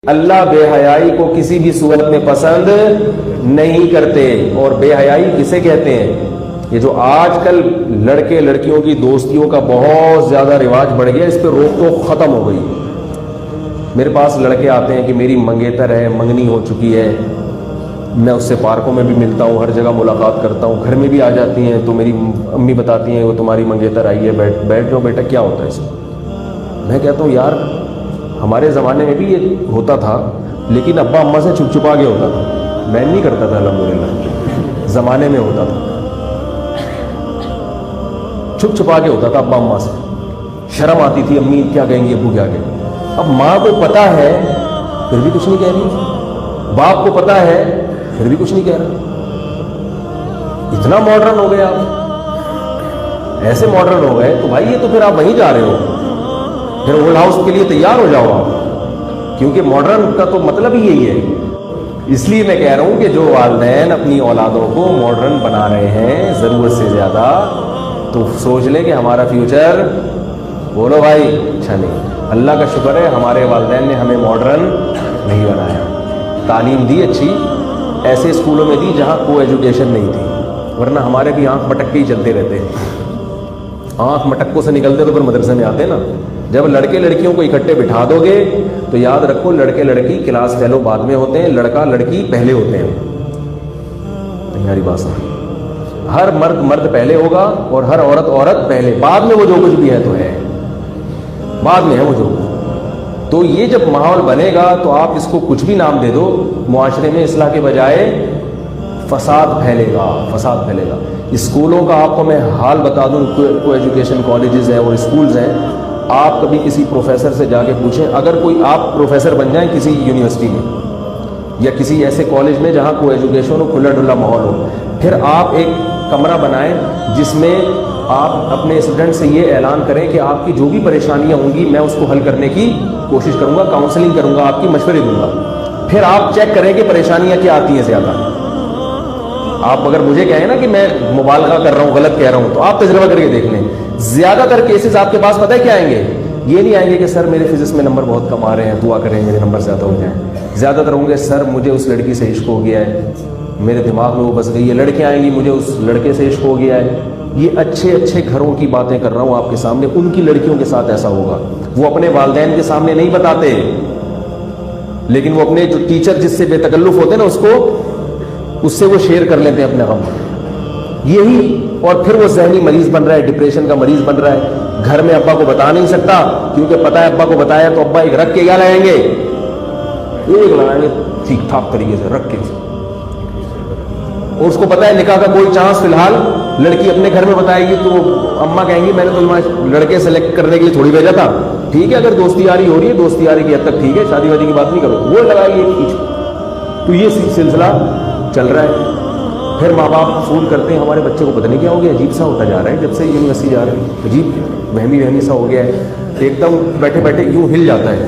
اللہ بے حیائی کو کسی بھی صورت میں پسند نہیں کرتے. اور بے حیائی کسے کہتے ہیں؟ یہ جو آج کل لڑکے لڑکیوں کی دوستیوں کا بہت زیادہ رواج بڑھ گیا, اس پہ روک ٹوک ختم ہو گئی. میرے پاس لڑکے آتے ہیں کہ میری منگیتر ہے, منگنی ہو چکی ہے, میں اس سے پارکوں میں بھی ملتا ہوں, ہر جگہ ملاقات کرتا ہوں, گھر میں بھی آ جاتی ہیں تو میری امی بتاتی ہیں وہ تمہاری منگیتر آئی ہے, بیٹھ جاؤ بیٹا, کیا ہوتا ہے اس میں؟ میں کہتا ہوں یار ہمارے زمانے میں بھی یہ ہوتا تھا, لیکن ابا اماں سے چھپ چھپا کے ہوتا تھا, میں نہیں کرتا تھا. الحمدللہ زمانے میں ہوتا تھا, چھپ چھپا کے ہوتا تھا ابا اماں سے, شرم آتی تھی, امی کیا کہیں گی, ابو کیا کہیں گے. اب ماں کو پتا ہے پھر بھی کچھ نہیں کہہ رہی, باپ کو پتا ہے پھر بھی کچھ نہیں کہہ رہا. اتنا ماڈرن ہو گئے آپ, ایسے ماڈرن ہو گئے تو بھائی یہ تو پھر آپ وہیں جا رہے ہو, پھر اولڈ ہاؤس کے لیے تیار ہو جاؤ آپ, کیونکہ ماڈرن کا تو مطلب ہی یہی ہے. اس لیے میں کہہ رہا ہوں کہ جو والدین اپنی اولادوں کو ماڈرن بنا رہے ہیں ضرورت سے زیادہ, تو سوچ لیں کہ ہمارا فیوچر, بولو بھائی, اچھا نہیں. اللہ کا شکر ہے ہمارے والدین نے ہمیں ماڈرن نہیں بنایا, تعلیم دی اچھی, ایسے اسکولوں میں دی جہاں کو ایجوکیشن نہیں تھی, ورنہ ہمارے بھی آنکھ مٹک کے ہی چلتے رہتے. آنکھ مٹکوں سے نکلتے تو پھر مدرسے میں آتے نا. جب لڑکے لڑکیوں کو اکٹھے بٹھا دو گے تو یاد رکھو لڑکے لڑکی کلاس فیلو بعد میں ہوتے ہیں, لڑکا لڑکی پہلے ہوتے ہیں. تمہاری بات سمجھ, ہر مرد مرد پہلے ہوگا اور ہر عورت عورت پہلے, بعد میں وہ جو کچھ بھی ہے تو ہے, بعد میں ہے وہ جو. تو یہ جب ماحول بنے گا تو آپ اس کو کچھ بھی نام دے دو, معاشرے میں اصلاح کے بجائے فساد پھیلے گا, فساد پھیلے گا. اسکولوں کا آپ کو میں حال بتا دوں, کو ایجوکیشن کالجز ہیں اور اسکولز ہیں, آپ کبھی کسی پروفیسر سے جا کے پوچھیں, اگر کوئی آپ پروفیسر بن جائیں کسی یونیورسٹی میں یا کسی ایسے کالج میں جہاں کو ایجوکیشن ہو, کھلا ڈلا ماحول ہو, پھر آپ ایک کمرہ بنائیں جس میں آپ اپنے اسٹوڈنٹ سے یہ اعلان کریں کہ آپ کی جو بھی پریشانیاں ہوں گی میں اس کو حل کرنے کی کوشش کروں گا, کاؤنسلنگ کروں گا, آپ کی مشورے دوں گا. پھر آپ چیک کریں کہ پریشانیاں کیا آتی ہیں زیادہ. آپ اگر مجھے کہیں نا کہ میں مبالغہ کر رہا ہوں, غلط کہہ رہا ہوں, تو آپ تجربہ کر کے دیکھ لیں. زیادہ تر کیسز آپ کے پاس پتہ ہے کیا آئیں گے؟ یہ نہیں آئیں گے کہ سر میرے فزکس میں نمبر بہت کم آ رہے ہیں, دعا کریں میرے نمبر زیادہ ہو جائیں. زیادہ تر ہوں گے سر مجھے اس لڑکی سے عشق ہو گیا ہے, میرے دماغ میں وہ بس گئی ہے. لڑکیاں آئیں گی مجھے اس لڑکے سے عشق ہو گیا ہے. یہ اچھے اچھے گھروں کی باتیں کر رہا ہوں آپ کے سامنے, ان کی لڑکیوں کے ساتھ ایسا ہوگا. وہ اپنے والدین کے سامنے نہیں بتاتے, لیکن وہ اپنے جو ٹیچر جس سے بے تکلف ہوتے ہیں نا اس سے وہ شیئر کر لیتے ہیں اپنے غم. یہی, اور پھر وہ ذہنی مریض بن رہا ہے, ڈپریشن کا مریض بن رہا ہے. گھر میں ابا کو بتا نہیں سکتا کیونکہ پتا ہے ابا کو بتایا تو ابا ایک رکھ کے کیا لائیں گے, ایک لگائیں گے ٹھیک ٹھاک طریقے سے رکھ کے. اور اس کو پتا ہے نکاح کا کوئی چانس فی الحال لڑکی اپنے گھر میں بتائے گی تو اماں کہیں گی میں نے تو لڑکے سلیکٹ کرنے کے لیے تھوڑی بھیجا تھا, ٹھیک ہے اگر دوستی یاری ہو رہی ہے دوستی یاری کی حد تک ٹھیک ہے, شادی وادی کی بات نہیں کرو, وہ لگائے گی پیچھے. تو یہ سلسلہ چل رہا ہے. پھر ماں باپ فون کرتے ہیں ہمارے بچے کو پتہ نہیں کیا ہو گیا, عجیب سا ہوتا جا رہا ہے جب سے یونیورسٹی جا رہا ہے, عجیب وہمی سا ہو گیا ہے, ایک دم بیٹھے بیٹھے یوں ہل جاتا ہے.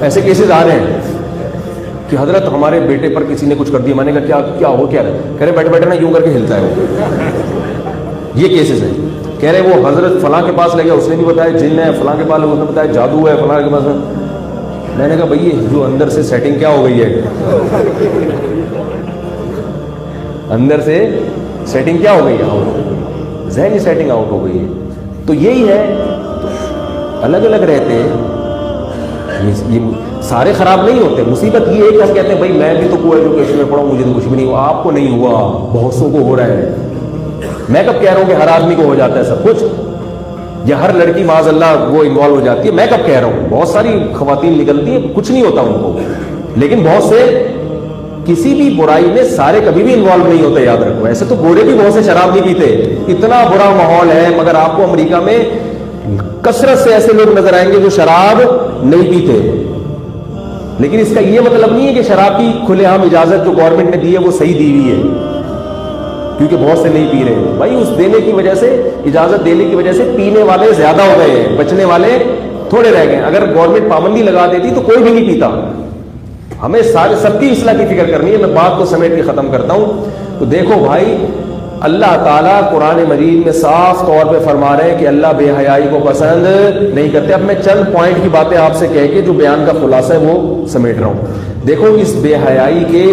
ایسے کیسز آ رہے ہیں کہ حضرت ہمارے بیٹے پر کسی نے کچھ کر دیا. میں نے کہا کیا ہو, کیا رہے, کہہ رہے بیٹھے بیٹھے نا یوں کر کے ہلتا ہے وہ. یہ کیسز ہیں. کہہ رہے وہ حضرت فلاں کے پاس لے گیا, اس نے بھی بتایا جن ہے, فلاں کے پاس اس نے بتایا جادو ہے, فلاں کے پاس. میں نے کہا بھائی جو اندر سے سیٹنگ کیا ہو گئی ہے, اندر سے سیٹنگ کیا ہو گئی ہے, ذہنی سیٹنگ آؤٹ ہو گئی ہے. تو یہی ہے, الگ الگ رہتے ہیں, یہ سارے خراب نہیں ہوتے. مصیبت یہ ہے کہ ہم کہتے ہیں بھائی میں بھی تو کو ایجوکیشن میں پڑھا ہوں, مجھے تو کچھ بھی نہیں ہوا. آپ کو نہیں ہوا, بہت سو کو ہو رہا ہے. میں کب کہہ رہا ہوں کہ ہر آدمی کو ہو جاتا ہے سب کچھ, یا ہر لڑکی معاذ اللہ وہ انوالو ہو جاتی ہے. میں کب کہہ رہا ہوں, بہت ساری خواتین نکلتی ہیں کچھ نہیں ہوتا ان کو, لیکن بہت سے کسی بھی برائی میں سارے کبھی بھی انوالو نہیں ہوتے, یاد رکھو. ایسے تو گورے بھی بہت سے شراب نہیں پیتے, اتنا برا ماحول ہے, مگر آپ کو امریکہ میں کثرت سے ایسے لوگ نظر آئیں گے جو شراب نہیں پیتے. لیکن اس کا یہ مطلب نہیں ہے کہ شراب کی کھلے عام اجازت جو گورنمنٹ نے دی ہے وہ صحیح دی ہوئی ہے, کیونکہ بہت سے نہیں پی رہے ہیں. بھائی اس دینے کی وجہ سے, اجازت دینے کی وجہ سے پینے والے زیادہ ہو گئے ہیں, بچنے والے تھوڑے رہ گئے. اگر گورنمنٹ پابندی لگا دیتی تو کوئی بھی نہیں پیتا. ہمیں سب کی اصلاح کی فکر کرنی ہے. میں بات کو سمیٹ کے ختم کرتا ہوں. تو دیکھو بھائی اللہ تعالیٰ قرآن مجید میں صاف طور پہ فرما رہے ہیں کہ اللہ بے حیائی کو پسند نہیں کرتے. اب میں چند پوائنٹ کی باتیں آپ سے کہہ کے جو بیان کا خلاصہ ہے وہ سمیٹ رہا ہوں. دیکھو اس بے حیائی کے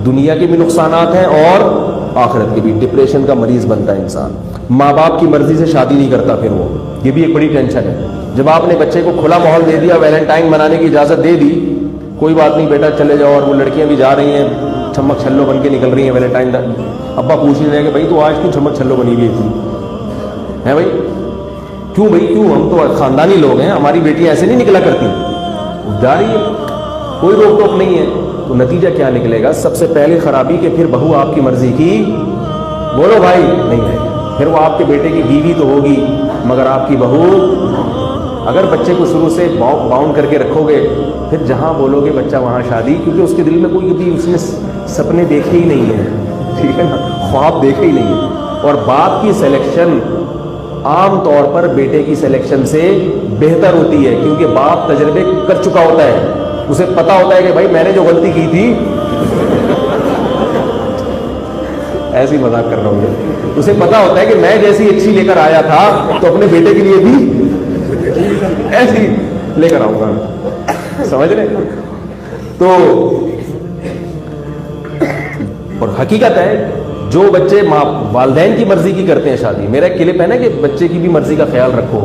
دنیا کے بھی نقصانات ہیں اور آخرت کے بھی. ڈپریشن کا مریض بنتا ہے انسان, ماں باپ کی مرضی سے شادی نہیں کرتا, پھر وہ یہ بھی ایک بڑی ٹینشن ہے. جب آپ نے بچے کو کھلا ماحول دے دیا, ویلنٹائن منانے کی اجازت دے دی, کوئی بات نہیں بیٹا چلے جاؤ, اور وہ لڑکیاں بھی جا رہی ہیں چھمک چھلو بن کے نکل رہی ہیں ویلنٹائن, ابا پوچھ رہے ہیں کہ بھائی تو آج کیوں چھمک چھلو بنی ہوئی تھی ہے بھائی, کیوں بھائی کیوں, ہم تو خاندانی لوگ ہیں, ہماری بیٹیاں ایسے نہیں نکلا کرتی, جا رہی ہے کوئی روک ٹوک نہیں ہے. تو نتیجہ کیا نکلے گا؟ سب سے پہلے خرابی کہ پھر بہو آپ کی مرضی کی بولو بھائی نہیں ہے, پھر وہ آپ کے بیٹے کی بیوی تو ہوگی مگر آپ کی بہو. اگر بچے کو شروع سے باؤنڈ کر کے رکھو گے, پھر جہاں بولو گے بچہ وہاں شادی, کیونکہ اس کے دل میں کوئی بھی اس نے سپنے دیکھے ہی نہیں ہیں, ٹھیک ہے نا, خواب دیکھے ہی نہیں ہیں. اور باپ کی سلیکشن عام طور پر بیٹے کی سلیکشن سے بہتر ہوتی ہے, کیونکہ باپ تجربے کر چکا ہوتا ہے, اسے پتا ہوتا ہے کہ بھائی میں نے جو غلطی کی تھی ایسی مذاق کر رہا ہوں, اسے پتا ہوتا ہے کہ میں جیسی اچھی لے کر آیا تھا تو اپنے بیٹے کے لیے بھی ایسی لے کر آؤں گا, سمجھ رہے. تو اور حقیقت ہے جو بچے والدین کی مرضی کی کرتے ہیں شادی, میرا ایک کلپ ہے نا کہ بچے کی بھی مرضی کا خیال رکھو,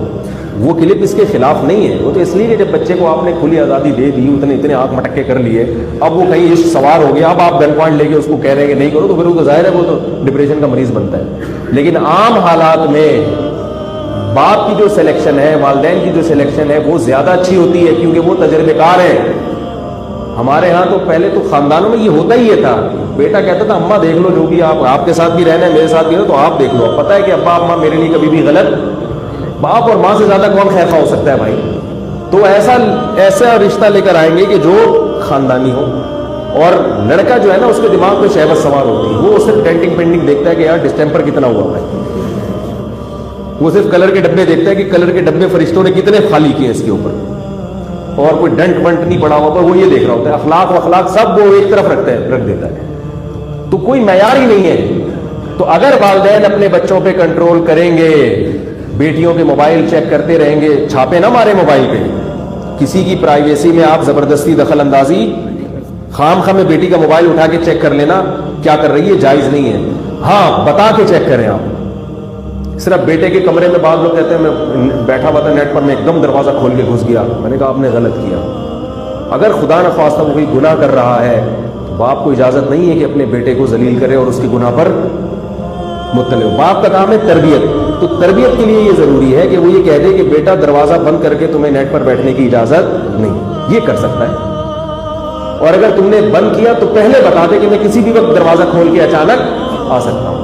وہ کلپ اس کے خلاف نہیں ہے, وہ تو اس لیے کہ جب بچے کو آپ نے کھلی آزادی دے دی, اتنے آنکھ مٹکے کر لیے, اب وہ کہیں عشق سوار ہو گیا, اب آپ گن پوائنٹ لے کے اس کو کہہ رہے ہیں کہ نہیں کرو, تو پھر وہ تو ظاہر ہے وہ تو ڈپریشن کا مریض بنتا ہے. لیکن عام حالات میں باپ کی جو سلیکشن ہے, والدین کی جو سلیکشن ہے وہ زیادہ اچھی ہوتی ہے, کیونکہ وہ تجربے کار ہیں. ہمارے ہاں تو پہلے تو خاندانوں میں یہ ہوتا ہی یہ تھا, بیٹا کہتا تھا اماں دیکھ لو جو بھی آپ کے ساتھ بھی رہنا ہے, میرے ساتھ بھی رہنا تو آپ دیکھ لو, پتہ ہے کہ ابا اماں میرے لیے کبھی بھی غلط, باپ اور ماں سے زیادہ کون خیر خواہ ہو سکتا ہے بھائی. تو ایسا رشتہ لے کر آئیں گے کہ جو خاندانی ہو, اور لڑکا جو ہے نا اس کے دماغ پہ شہوت سوار ہوتی ہے, وہ صرف ڈینٹنگ پینٹنگ دیکھتا ہے کہ یار ڈسٹمپر کتنا ہوا بھائی, وہ صرف کلر کے ڈبے دیکھتا ہے کہ کلر کے ڈبے فرشتوں نے کتنے خالی کیے اس کے اوپر, اور کوئی ڈنٹ ونٹ نہیں پڑا ہوا, وہ یہ دیکھ رہا ہوتا ہے. اخلاق سب وہ ایک طرف رکھ دیتا ہے, تو کوئی معیار ہی نہیں ہے. تو اگر والدین اپنے بچوں پہ کنٹرول کریں گے, بیٹیوں کے موبائل چیک کرتے رہیں گے, چھاپے نہ مارے موبائل پہ, کسی کی پرائیویسی میں آپ زبردستی دخل اندازی, خام خواہ میں بیٹی کا موبائل اٹھا کے چیک کر لینا کیا کر رہی ہے جائز نہیں ہے. ہاں بتا کے چیک کریں آپ. صرف بیٹے کے کمرے میں بعض لوگ کہتے ہیں میں بیٹھا ہوا تھا نیٹ پر, میں ایک دم دروازہ کھول کے گھس گیا, میں نے کہا آپ نے غلط کیا. اگر خدا نخواستہ وہ کوئی گناہ کر رہا ہے تو باپ کو اجازت نہیں ہے کہ اپنے بیٹے کو ذلیل کرے اور اس کے گناہ پر مطلع ہو. باپ کا کام ہے تربیت, تو تربیت کے لیے یہ ضروری ہے کہ وہ یہ کہہ دے کہ بیٹا دروازہ بند کر کے تمہیں نیٹ پر بیٹھنے کی اجازت نہیں, یہ کر سکتا ہے. اور اگر تم نے بند کیا تو پہلے بتا دے کہ میں کسی بھی وقت دروازہ کھول کے اچانک آ سکتا ہوں.